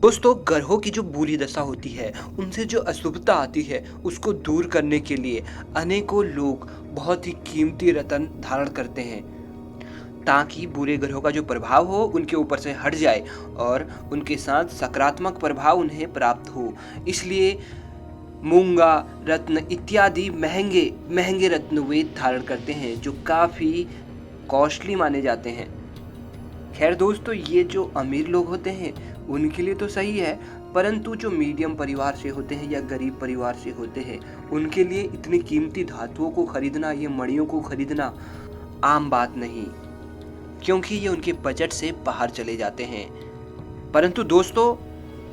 दोस्तों, ग्रहों की जो बुरी दशा होती है, उनसे जो अशुभता आती है, उसको दूर करने के लिए अनेकों लोग बहुत ही कीमती रत्न धारण करते हैं, ताकि बुरे ग्रहों का जो प्रभाव हो उनके ऊपर से हट जाए और उनके साथ सकारात्मक प्रभाव उन्हें प्राप्त हो। इसलिए मूंगा रत्न इत्यादि महंगे महंगे रत्न वे धारण करते हैं, जो काफ़ी कॉस्टली माने जाते हैं। खैर दोस्तों, ये जो अमीर लोग होते हैं उनके लिए तो सही है, परंतु जो मीडियम परिवार से होते हैं या गरीब परिवार से होते हैं, उनके लिए इतनी कीमती धातुओं को खरीदना, ये मणियों को खरीदना आम बात नहीं, क्योंकि ये उनके बजट से बाहर चले जाते हैं। परंतु दोस्तों,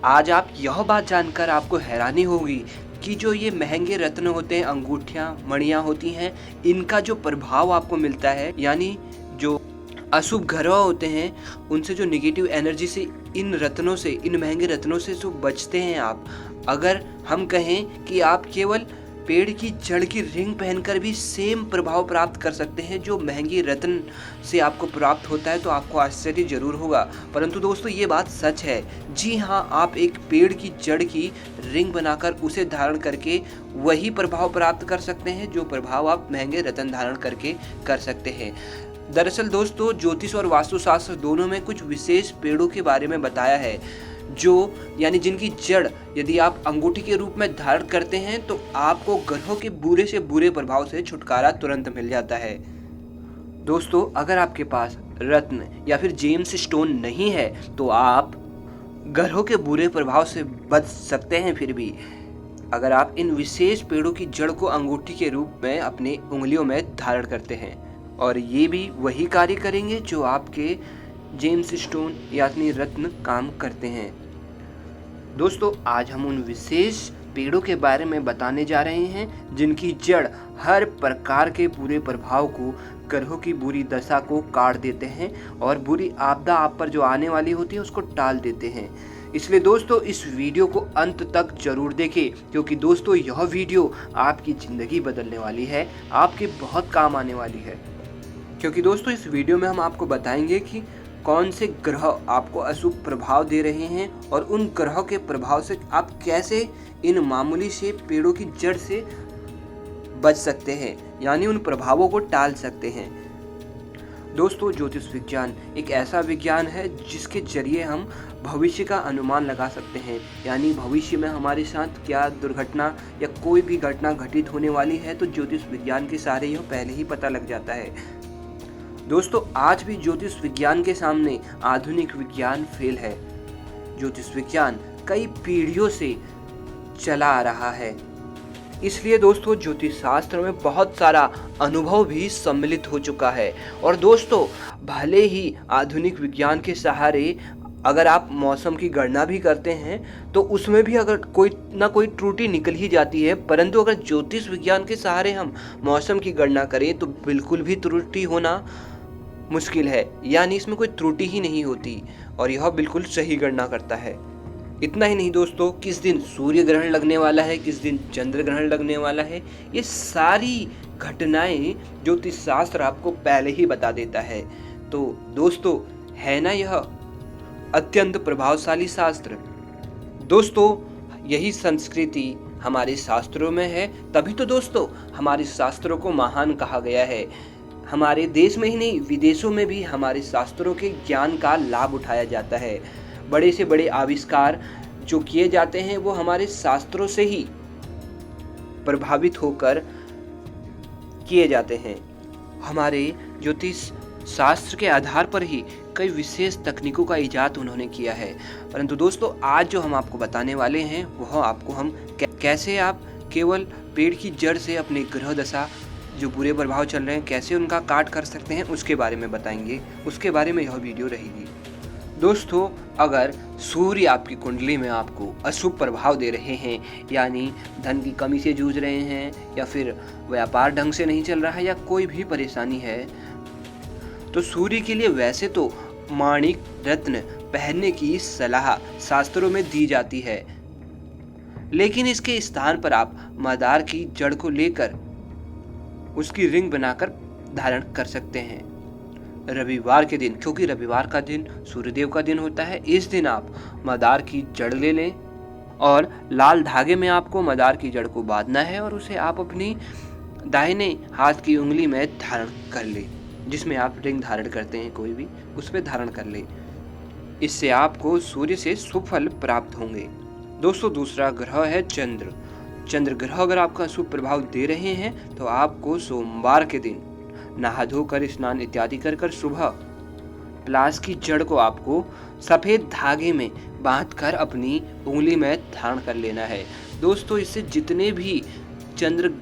आज आप यह बात जानकर आपको हैरानी होगी कि जो ये महंगे रत्न होते हैं, अंगूठियां, मणियां होती हैं, इनका जो प्रभाव आपको मिलता है, यानी जो अशुभ ग्रह होते हैं, उनसे जो नेगेटिव एनर्जी से इन रत्नों से, इन महंगे रत्नों से जो बचते हैं आप, अगर हम कहें कि आप केवल पेड़ की जड़ की रिंग पहनकर भी सेम प्रभाव प्राप्त कर सकते हैं जो महंगे रत्न से आपको प्राप्त होता है, तो आपको आश्चर्य जरूर होगा। परंतु दोस्तों, ये बात सच है। जी हाँ, आप एक पेड़ की जड़ की रिंग बनाकर उसे धारण करके वही प्रभाव प्राप्त कर सकते हैं जो प्रभाव आप महंगे रत्न धारण करके कर सकते हैं। दरअसल दोस्तों, ज्योतिष और वास्तुशास्त्र दोनों में कुछ विशेष पेड़ों के बारे में बताया है, जो यानी जिनकी जड़ यदि आप अंगूठी के रूप में धारण करते हैं तो आपको ग्रहों के बुरे से बुरे प्रभाव से छुटकारा तुरंत मिल जाता है। दोस्तों, अगर आपके पास रत्न या फिर जेम्स स्टोन नहीं है तो आप ग्रहों के बुरे प्रभाव से बच सकते हैं। फिर भी अगर आप इन विशेष पेड़ों की जड़ को अंगूठी के रूप में अपनी उंगलियों में धारण करते हैं, और ये भी वही कार्य करेंगे जो आपके जेम्स स्टोन यानी रत्न काम करते हैं। दोस्तों, आज हम उन विशेष पेड़ों के बारे में बताने जा रहे हैं जिनकी जड़ हर प्रकार के बुरे प्रभाव को, ग्रहों की बुरी दशा को काट देते हैं और बुरी आपदा आप पर जो आने वाली होती है उसको टाल देते हैं। इसलिए दोस्तों, इस वीडियो को अंत तक जरूर देखें, क्योंकि दोस्तों यह वीडियो आपकी ज़िंदगी बदलने वाली है, आपके बहुत काम आने वाली है। क्योंकि दोस्तों, इस वीडियो में हम आपको बताएंगे कि कौन से ग्रह आपको अशुभ प्रभाव दे रहे हैं और उन ग्रहों के प्रभाव से आप कैसे इन मामूली से पेड़ों की जड़ से बच सकते हैं, यानी उन प्रभावों को टाल सकते हैं। दोस्तों, ज्योतिष विज्ञान एक ऐसा विज्ञान है जिसके जरिए हम भविष्य का अनुमान लगा सकते हैं, यानी भविष्य में हमारे साथ क्या दुर्घटना या कोई भी घटना घटित होने वाली है तो ज्योतिष विज्ञान के सहारे यह पहले ही पता लग जाता है। दोस्तों, आज भी ज्योतिष विज्ञान के सामने आधुनिक विज्ञान फेल है। ज्योतिष विज्ञान कई पीढ़ियों से चला आ रहा है, इसलिए दोस्तों ज्योतिष शास्त्र में बहुत सारा अनुभव भी सम्मिलित हो चुका है। और दोस्तों, भले ही आधुनिक विज्ञान के सहारे अगर आप मौसम की गणना भी करते हैं तो उसमें भी अगर कोई ना कोई त्रुटि निकल ही जाती है, परंतु अगर ज्योतिष विज्ञान के सहारे हम मौसम की गणना करें तो बिल्कुल भी त्रुटि होना मुश्किल है, यानी इसमें कोई त्रुटि ही नहीं होती और यह बिल्कुल सही गणना करता है। इतना ही नहीं दोस्तों, किस दिन सूर्य ग्रहण लगने वाला है, किस दिन चंद्र ग्रहण लगने वाला है, ये सारी घटनाएं ज्योतिष शास्त्र आपको पहले ही बता देता है। तो दोस्तों, है ना यह अत्यंत प्रभावशाली शास्त्र। दोस्तों, यही संस्कृति हमारे शास्त्रों में है, तभी तो दोस्तों हमारे शास्त्रों को महान कहा गया है। हमारे देश में ही नहीं, विदेशों में भी हमारे शास्त्रों के ज्ञान का लाभ उठाया जाता है। बड़े से बड़े आविष्कार जो किए जाते हैं वो हमारे शास्त्रों से ही प्रभावित होकर किए जाते हैं। हमारे ज्योतिष शास्त्र के आधार पर ही कई विशेष तकनीकों का इजाद उन्होंने किया है। परंतु दोस्तों, आज जो हम आपको बताने वाले हैं वह आपको हम कैसे आप केवल पेड़ की जड़ से अपने ग्रह दशा जो बुरे प्रभाव चल रहे हैं कैसे उनका काट कर सकते हैं उसके बारे में बताएंगे। उसके बारे में यह वीडियो रहेगी। दोस्तों, अगर सूर्य आपकी कुंडली में आपको अशुभ प्रभाव दे रहे हैं, यानी धन की कमी से जूझ रहे हैं या फिर व्यापार ढंग से नहीं चल रहा है या कोई भी परेशानी है, तो सूर्य के लिए वैसे तो माणिक रत्न पहनने की सलाह शास्त्रों में दी जाती है, लेकिन इसके स्थान पर आप मदार की जड़ को लेकर उसकी रिंग बनाकर धारण कर सकते हैं। रविवार के दिन, क्योंकि रविवार का दिन सूर्यदेव का दिन होता है, इस दिन आप मदार की जड़ ले लें और लाल धागे में आपको मदार की जड़ को बांधना है और उसे आप अपनी दाहिने हाथ की उंगली में धारण कर ले, जिसमें आप रिंग धारण करते हैं कोई भी, उस पर धारण कर ले। इससे आपको सूर्य से शुभ फल प्राप्त होंगे। दोस्तों, दूसरा ग्रह है चंद्र। चंद्र ग्रह अगर आपका शुभ प्रभाव दे रहे हैं तो आपको सोमवार के दिन नहा धोकर स्नान इत्यादि कर कर सुबह प्लास की जड़ को आपको सफेद धागे में बांधकर अपनी उंगली में धारण कर लेना है। दोस्तों, इससे जितने भी चंद्र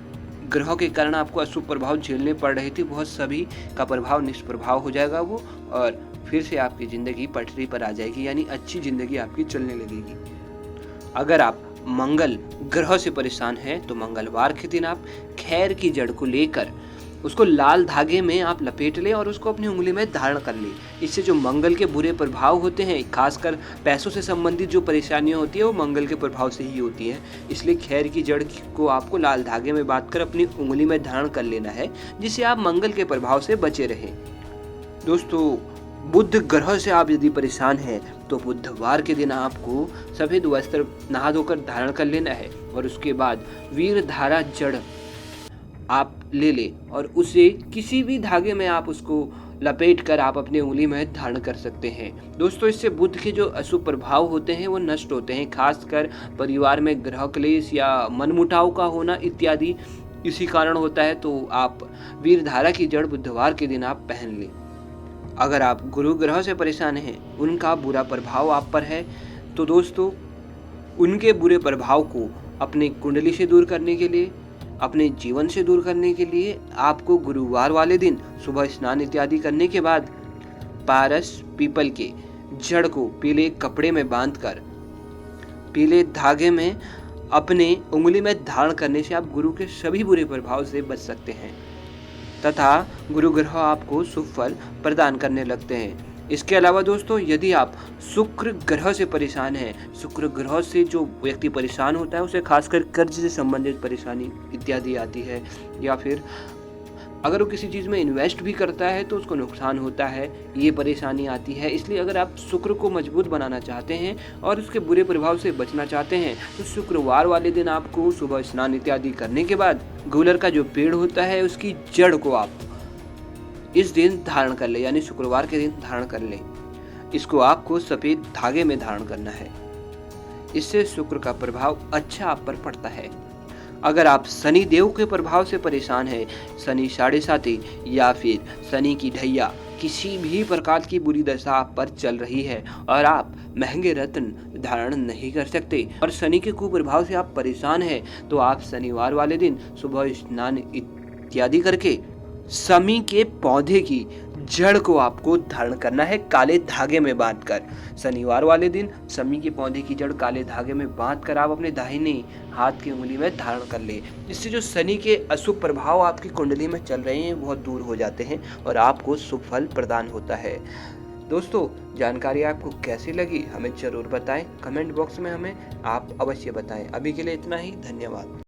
ग्रह के कारण आपको अशुभ प्रभाव झेलने पड़ रहे थे, बहुत सभी का प्रभाव निष्प्रभाव हो जाएगा वो, और फिर से आपकी जिंदगी पटरी पर आ जाएगी, यानी अच्छी जिंदगी आपकी चलने लगेगी। अगर आप मंगल ग्रह से परेशान हैं तो मंगलवार के दिन आप खैर की जड़ को लेकर उसको लाल धागे में आप लपेट लें और उसको अपनी उंगली में धारण कर लें। इससे जो मंगल के बुरे प्रभाव होते हैं, खासकर पैसों से संबंधित जो परेशानियां होती है, वो मंगल के प्रभाव से ही होती हैं। इसलिए खैर की जड़ को आपको लाल धागे में बांधकर अपनी उंगली में धारण कर लेना है, जिससे आप मंगल के प्रभाव से बचे रहें। दोस्तों, बुध ग्रह से आप यदि परेशान हैं तो बुधवार के दिन आपको सफेद वस्त्र नहा धोकर धारण कर लेना है और उसके बाद वीर धारा जड़ आप ले ले और उसे किसी भी धागे में आप उसको लपेट कर आप अपनी उंगली में धारण कर सकते हैं। दोस्तों, इससे बुध के जो अशुभ प्रभाव होते हैं वो नष्ट होते हैं, खासकर परिवार में ग्रह क्लेश या मनमुटाव का होना इत्यादि इसी कारण होता है। तो आप वीर धारा की जड़ बुधवार के दिन आप पहन लें। अगर आप गुरु ग्रह से परेशान हैं, उनका बुरा प्रभाव आप पर है, तो दोस्तों उनके बुरे प्रभाव को अपने कुंडली से दूर करने के लिए, अपने जीवन से दूर करने के लिए आपको गुरुवार वाले दिन सुबह स्नान इत्यादि करने के बाद पारस पीपल के जड़ को पीले कपड़े में बांधकर पीले धागे में अपने उंगली में धारण करने से आप गुरु के सभी बुरे प्रभाव से बच सकते हैं तथा गुरु ग्रह आपको शुभ फल प्रदान करने लगते हैं। इसके अलावा दोस्तों, यदि आप शुक्र ग्रह से परेशान हैं, शुक्र ग्रह से जो व्यक्ति परेशान होता है उसे खासकर कर्ज से संबंधित परेशानी इत्यादि आती है, या फिर अगर वो किसी चीज़ में इन्वेस्ट भी करता है तो उसको नुकसान होता है, ये परेशानी आती है। इसलिए अगर आप शुक्र को मजबूत बनाना चाहते हैं और उसके बुरे प्रभाव से बचना चाहते हैं तो शुक्रवार वाले दिन आपको सुबह स्नान इत्यादि करने के बाद गूलर का जो पेड़ होता है उसकी जड़ को आप इस दिन धारण कर ले, यानी शुक्रवार के दिन धारण कर ले। इसको आपको सफेद धागे में धारण करना है। इससे शुक्र का प्रभाव अच्छा आप पर पड़ता है। अगर आप शनि देव के प्रभाव से परेशान हैं, शनि 7.5 या फिर शनि की ढैया, किसी भी प्रकार की बुरी दशा आप पर चल रही है और आप महंगे रत्न धारण नहीं कर सकते और शनि के कुप्रभाव से आप परेशान हैं, तो आप शनिवार वाले दिन सुबह स्नान इत्यादि करके शमी के पौधे की जड़ को आपको धारण करना है काले धागे में बांधकर। शनिवार वाले दिन शमी के पौधे की जड़ काले धागे में बांधकर आप अपने दाहिने हाथ की उंगली में धारण कर ले। इससे जो शनि के अशुभ प्रभाव आपकी कुंडली में चल रहे हैं बहुत दूर हो जाते हैं और आपको शुभ फल प्रदान होता है। दोस्तों, जानकारी आपको कैसी लगी हमें जरूर बताएं, कमेंट बॉक्स में हमें आप अवश्य बताएं। अभी के लिए इतना ही, धन्यवाद।